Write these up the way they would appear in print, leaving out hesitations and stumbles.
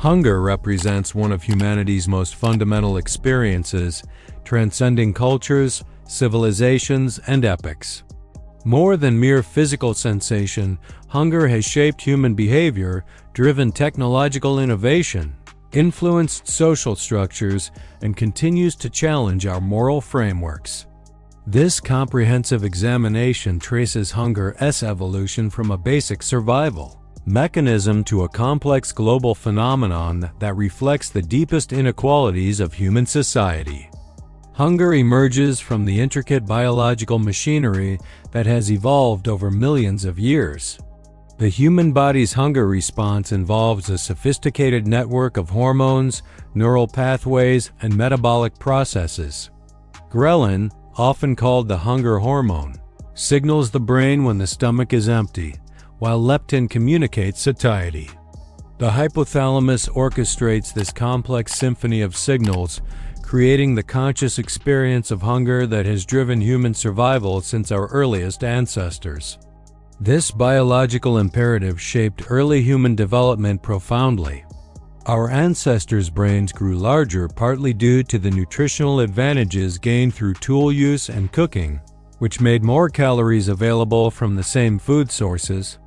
Hunger represents one of humanity's most fundamental experiences, transcending cultures, civilizations, and epochs. More than mere physical sensation, hunger has shaped human behavior, driven technological innovation, influenced social structures, and continues to challenge our moral frameworks. This comprehensive examination traces hunger's evolution from a basic survival mechanism to a complex global phenomenon that reflects the deepest inequalities of human society. Hunger emerges from the intricate biological machinery that has evolved over millions of years. The human body's hunger response involves a sophisticated network of hormones, neural pathways, and metabolic processes. Ghrelin, often called the hunger hormone, signals the brain when the stomach is empty, while leptin communicates satiety. The hypothalamus orchestrates this complex symphony of signals, creating the conscious experience of hunger that has driven human survival since our earliest ancestors. This biological imperative shaped early human development profoundly. Our ancestors' brains grew larger partly due to the nutritional advantages gained through tool use and cooking, which made more calories available from the same food sources.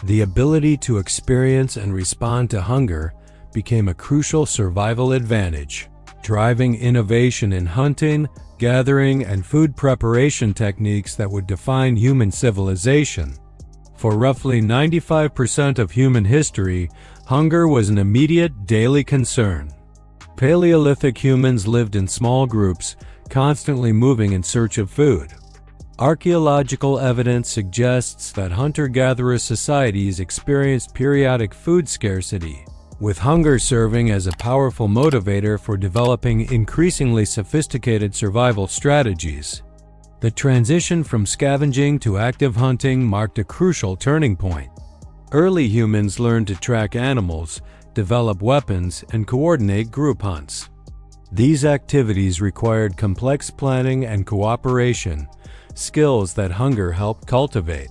The ability to experience and respond to hunger became a crucial survival advantage, driving innovation in hunting, gathering, and food preparation techniques that would define human civilization. For roughly 95% of human history, hunger was an immediate, daily concern. Paleolithic humans lived in small groups, constantly moving in search of food. Archaeological evidence suggests that hunter-gatherer societies experienced periodic food scarcity, with hunger serving as a powerful motivator for developing increasingly sophisticated survival strategies. The transition from scavenging to active hunting marked a crucial turning point. Early humans learned to track animals, develop weapons, and coordinate group hunts. These activities required complex planning and cooperation, skills that hunger helped cultivate.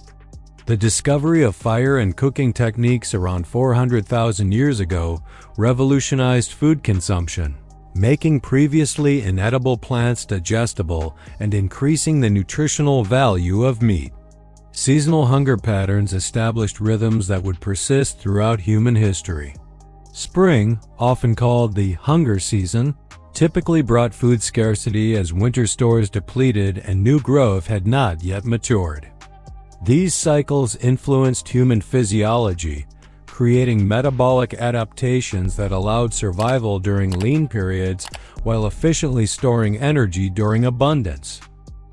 The discovery of fire and cooking techniques around 400,000 years ago revolutionized food consumption, making previously inedible plants digestible and increasing the nutritional value of meat. Seasonal hunger patterns established rhythms that would persist throughout human history. Spring, often called the hunger season, typically brought food scarcity as winter stores depleted and new growth had not yet matured. These cycles influenced human physiology, creating metabolic adaptations that allowed survival during lean periods while efficiently storing energy during abundance.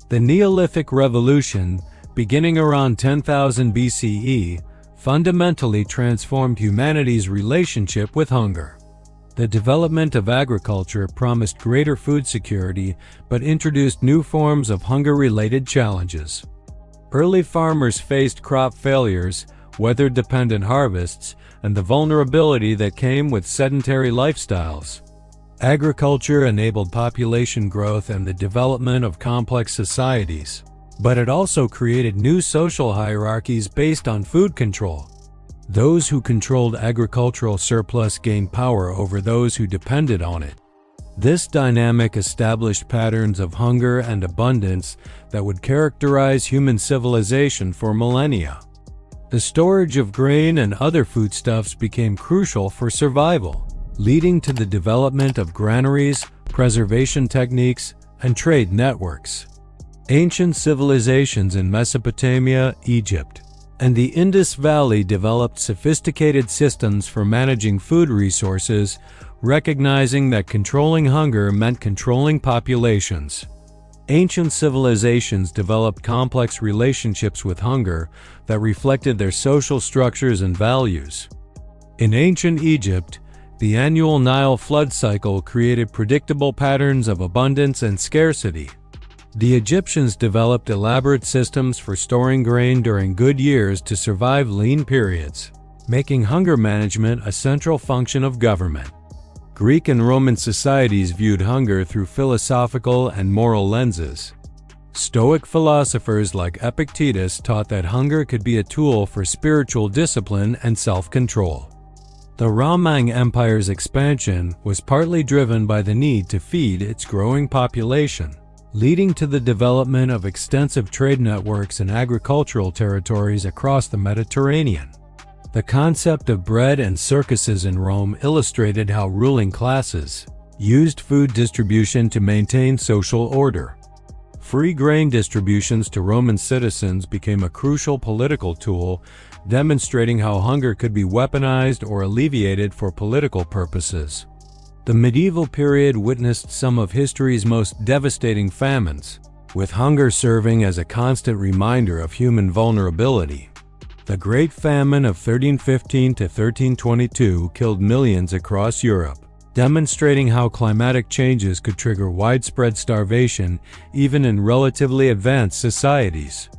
The Neolithic Revolution, beginning around 10,000 BCE, fundamentally transformed humanity's relationship with hunger. The development of agriculture promised greater food security but introduced new forms of hunger-related challenges. Early farmers faced crop failures, weather-dependent harvests, and the vulnerability that came with sedentary lifestyles. Agriculture enabled population growth and the development of complex societies, but it also created new social hierarchies based on food control. Those who controlled agricultural surplus gained power over those who depended on it. This dynamic established patterns of hunger and abundance that would characterize human civilization for millennia. The storage of grain and other foodstuffs became crucial for survival, leading to the development of granaries, preservation techniques, and trade networks. Ancient civilizations in Mesopotamia, Egypt, and the Indus Valley developed sophisticated systems for managing food resources, recognizing that controlling hunger meant controlling populations. Ancient civilizations developed complex relationships with hunger that reflected their social structures and values. In ancient Egypt, the annual Nile flood cycle created predictable patterns of abundance and scarcity. The Egyptians developed elaborate systems for storing grain during good years to survive lean periods, making hunger management a central function of government. Greek and Roman societies viewed hunger through philosophical and moral lenses. Stoic philosophers like Epictetus taught that hunger could be a tool for spiritual discipline and self-control. The Ottoman Empire's expansion was partly driven by the need to feed its growing population, leading to the development of extensive trade networks and agricultural territories across the Mediterranean. The concept of bread and circuses in Rome illustrated how ruling classes used food distribution to maintain social order. Free grain distributions to Roman citizens became a crucial political tool, demonstrating how hunger could be weaponized or alleviated for political purposes. The medieval period witnessed some of history's most devastating famines, with hunger serving as a constant reminder of human vulnerability. The Great Famine of 1315 to 1322 killed millions across Europe, demonstrating how climatic changes could trigger widespread starvation even in relatively advanced societies.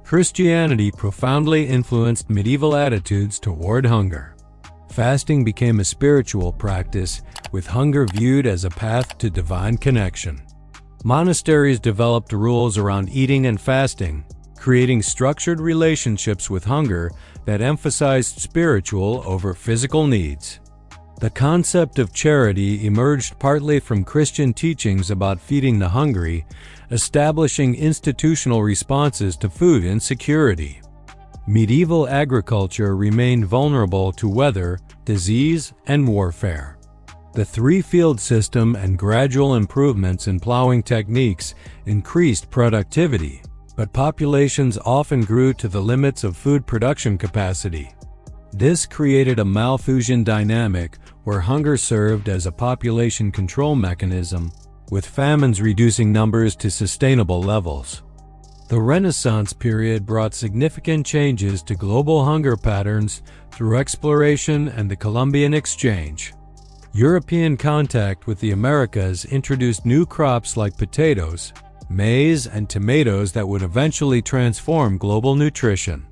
Christianity profoundly influenced medieval attitudes toward hunger. Fasting became a spiritual practice, with hunger viewed as a path to divine connection. Monasteries developed rules around eating and fasting, creating structured relationships with hunger that emphasized spiritual over physical needs. The concept of charity emerged partly from Christian teachings about feeding the hungry, establishing institutional responses to food insecurity. Medieval agriculture remained vulnerable to weather, disease, and warfare. The three-field system and gradual improvements in plowing techniques increased productivity, but populations often grew to the limits of food production capacity. This created a Malthusian dynamic where hunger served as a population control mechanism, with famines reducing numbers to sustainable levels. The Renaissance period brought significant changes to global hunger patterns through exploration and the Columbian Exchange. European contact with the Americas introduced new crops like potatoes, maize, and tomatoes that would eventually transform global nutrition.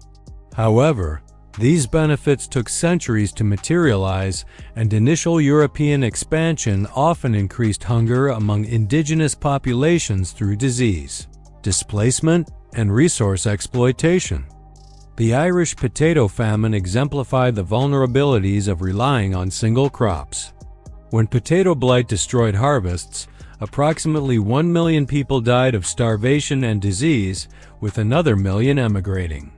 However, these benefits took centuries to materialize, and initial European expansion often increased hunger among indigenous populations through disease, displacement, and resource exploitation. The Irish potato famine exemplified the vulnerabilities of relying on single crops. When potato blight destroyed harvests, approximately 1 million people died of starvation and disease, with another million emigrating.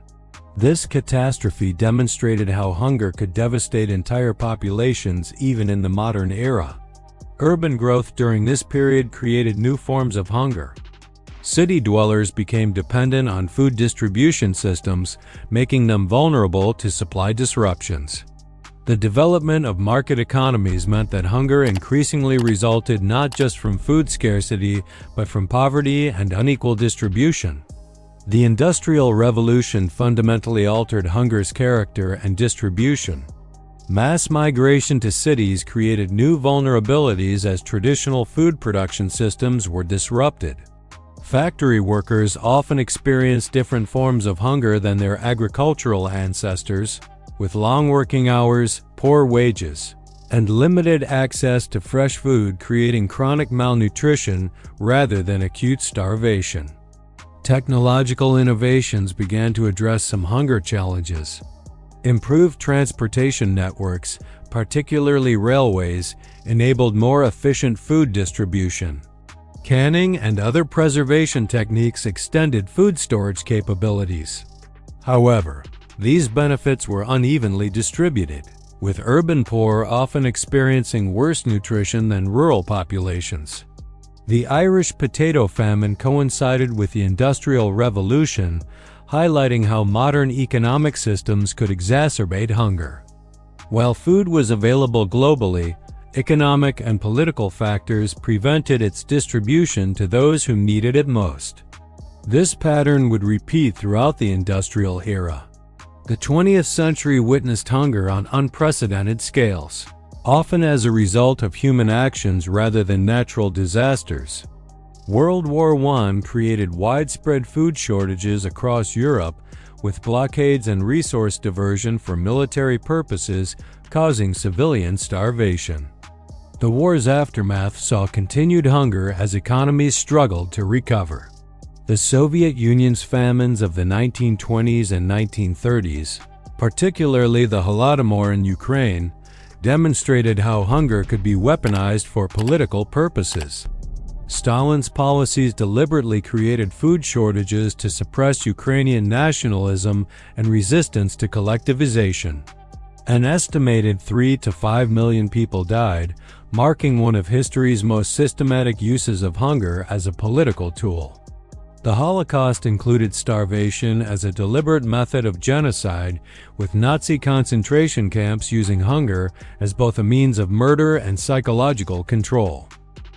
This catastrophe demonstrated how hunger could devastate entire populations even in the modern era. Urban growth during this period created new forms of hunger. City dwellers became dependent on food distribution systems, making them vulnerable to supply disruptions. The development of market economies meant that hunger increasingly resulted not just from food scarcity, but from poverty and unequal distribution. The Industrial Revolution fundamentally altered hunger's character and distribution. Mass migration to cities created new vulnerabilities as traditional food production systems were disrupted. Factory workers often experienced different forms of hunger than their agricultural ancestors, with long working hours, poor wages, and limited access to fresh food, creating chronic malnutrition rather than acute starvation. Technological innovations began to address some hunger challenges. Improved transportation networks, particularly railways, enabled more efficient food distribution. Canning and other preservation techniques extended food storage capabilities. However, these benefits were unevenly distributed, with urban poor often experiencing worse nutrition than rural populations. The Irish potato famine coincided with the Industrial Revolution, highlighting how modern economic systems could exacerbate hunger. While food was available globally, economic and political factors prevented its distribution to those who needed it most. This pattern would repeat throughout the industrial era. The 20th century witnessed hunger on unprecedented scales, often as a result of human actions rather than natural disasters. World War I created widespread food shortages across Europe, with blockades and resource diversion for military purposes causing civilian starvation. The war's aftermath saw continued hunger as economies struggled to recover. The Soviet Union's famines of the 1920s and 1930s, particularly the Holodomor in Ukraine, demonstrated how hunger could be weaponized for political purposes. Stalin's policies deliberately created food shortages to suppress Ukrainian nationalism and resistance to collectivization. An estimated 3 to 5 million people died, marking one of history's most systematic uses of hunger as a political tool. The Holocaust included starvation as a deliberate method of genocide, with Nazi concentration camps using hunger as both a means of murder and psychological control.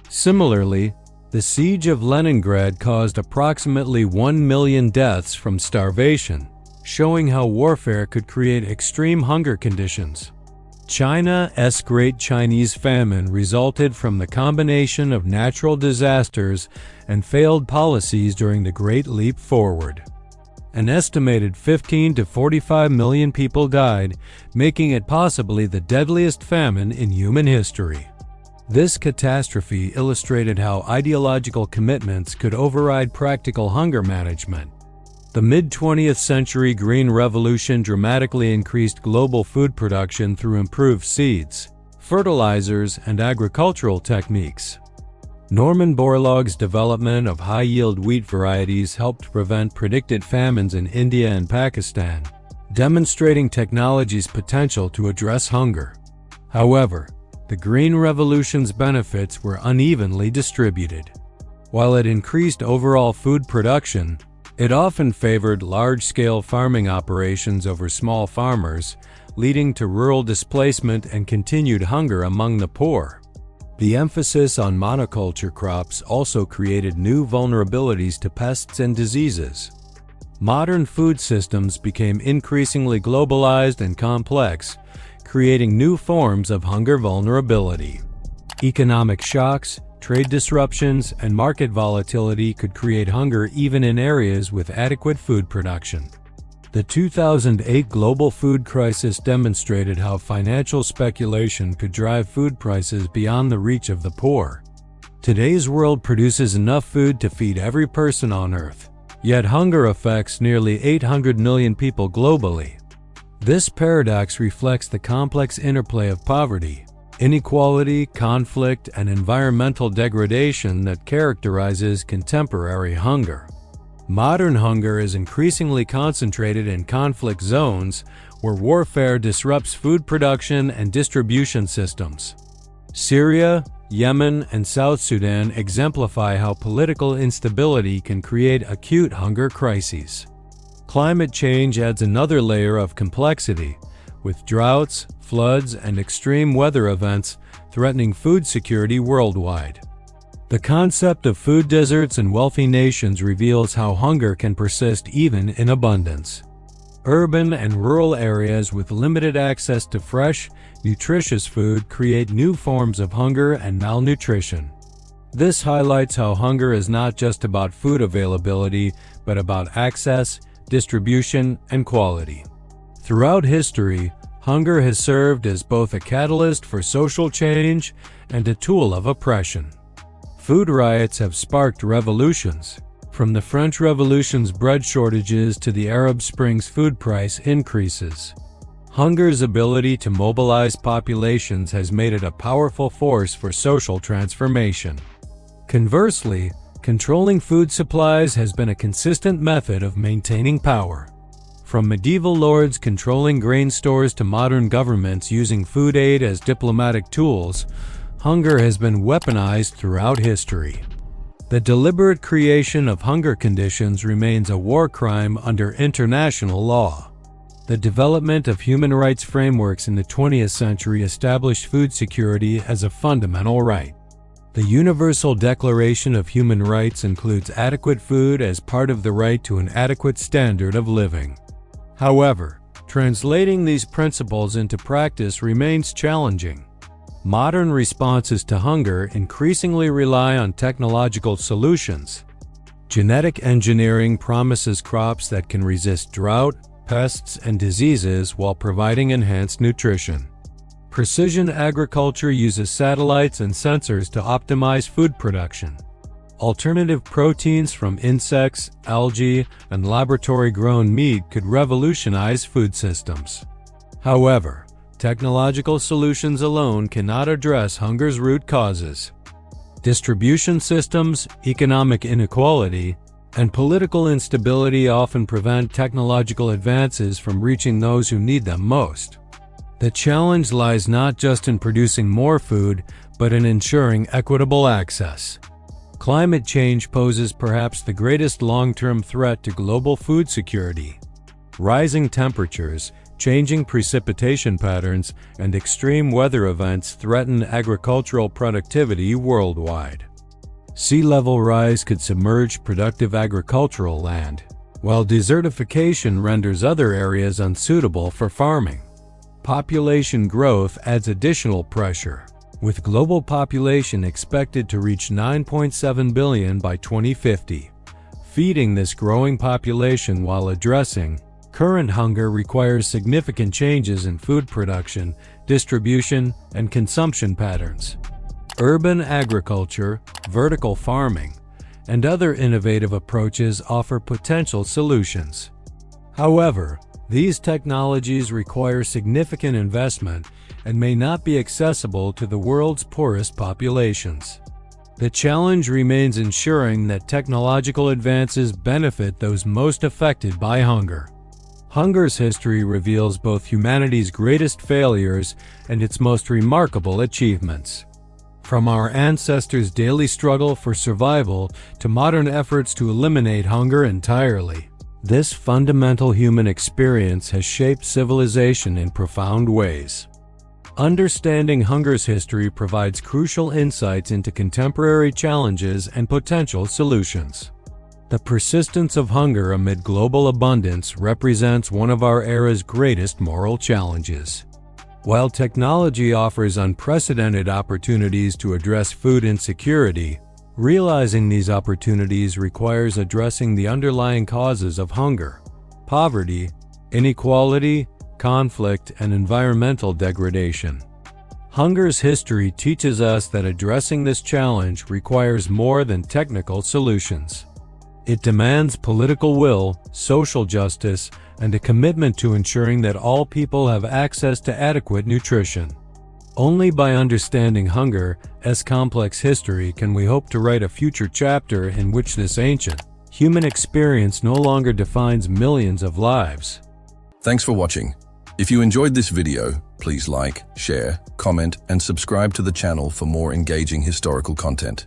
Similarly, the Siege of Leningrad caused approximately 1 million deaths from starvation, showing how warfare could create extreme hunger conditions. China's Great Chinese Famine resulted from the combination of natural disasters and failed policies during the Great Leap Forward. An estimated 15 to 45 million people died, making it possibly the deadliest famine in human history. This catastrophe illustrated how ideological commitments could override practical hunger management. The mid-20th century Green Revolution dramatically increased global food production through improved seeds, fertilizers, and agricultural techniques. Norman Borlaug's development of high-yield wheat varieties helped prevent predicted famines in India and Pakistan, demonstrating technology's potential to address hunger. However, the Green Revolution's benefits were unevenly distributed. While it increased overall food production, it often favored large-scale farming operations over small farmers, leading to rural displacement and continued hunger among the poor. The emphasis on monoculture crops also created new vulnerabilities to pests and diseases. Modern food systems became increasingly globalized and complex, creating new forms of hunger vulnerability. Economic shocks, trade disruptions, and market volatility could create hunger even in areas with adequate food production. The 2008 global food crisis demonstrated how financial speculation could drive food prices beyond the reach of the poor. Today's world produces enough food to feed every person on Earth, yet hunger affects nearly 800 million people globally. This paradox reflects the complex interplay of poverty, inequality, conflict, and environmental degradation that characterizes contemporary hunger. Modern hunger is increasingly concentrated in conflict zones where warfare disrupts food production and distribution systems. Syria, Yemen, and South Sudan exemplify how political instability can create acute hunger crises. Climate change adds another layer of complexity, with droughts, floods, and extreme weather events threatening food security worldwide. The concept of food deserts in wealthy nations reveals how hunger can persist even in abundance. Urban and rural areas with limited access to fresh, nutritious food create new forms of hunger and malnutrition. This highlights how hunger is not just about food availability, but about access, distribution, and quality. Throughout history, hunger has served as both a catalyst for social change and a tool of oppression. Food riots have sparked revolutions, from the French Revolution's bread shortages to the Arab Spring's food price increases. Hunger's ability to mobilize populations has made it a powerful force for social transformation. Conversely, controlling food supplies has been a consistent method of maintaining power. From medieval lords controlling grain stores to modern governments using food aid as diplomatic tools, hunger has been weaponized throughout history. The deliberate creation of hunger conditions remains a war crime under international law. The development of human rights frameworks in the 20th century established food security as a fundamental right. The Universal Declaration of Human Rights includes adequate food as part of the right to an adequate standard of living. However, translating these principles into practice remains challenging. Modern responses to hunger increasingly rely on technological solutions. Genetic engineering promises crops that can resist drought, pests, and diseases while providing enhanced nutrition. Precision agriculture uses satellites and sensors to optimize food production. Alternative proteins from insects, algae, and laboratory-grown meat could revolutionize food systems. However, Technological solutions alone cannot address hunger's root causes. Distribution systems, economic inequality, and political instability often prevent technological advances from reaching those who need them most. The challenge lies not just in producing more food, but in ensuring equitable access. Climate change poses perhaps the greatest long-term threat to global food security. Rising temperatures, changing precipitation patterns, and extreme weather events threaten agricultural productivity worldwide. Sea level rise could submerge productive agricultural land, while desertification renders other areas unsuitable for farming. Population growth adds additional pressure, with global population expected to reach 9.7 billion by 2050. Feeding this growing population while addressing current hunger requires significant changes in food production, distribution, and consumption patterns. Urban agriculture, vertical farming, and other innovative approaches offer potential solutions. However, these technologies require significant investment and may not be accessible to the world's poorest populations. The challenge remains ensuring that technological advances benefit those most affected by hunger. Hunger's history reveals both humanity's greatest failures and its most remarkable achievements. From our ancestors' daily struggle for survival to modern efforts to eliminate hunger entirely, this fundamental human experience has shaped civilization in profound ways. Understanding hunger's history provides crucial insights into contemporary challenges and potential solutions. The persistence of hunger amid global abundance represents one of our era's greatest moral challenges. While technology offers unprecedented opportunities to address food insecurity, realizing these opportunities requires addressing the underlying causes of hunger: poverty, inequality, conflict, and environmental degradation. Hunger's history teaches us that addressing this challenge requires more than technical solutions. It demands political will, social justice, and a commitment to ensuring that all people have access to adequate nutrition. Only by understanding hunger's complex history can we hope to write a future chapter in which this ancient, human experience no longer defines millions of lives. Thanks for watching. If you enjoyed this video, please like, share, comment, and subscribe to the channel for more engaging historical content.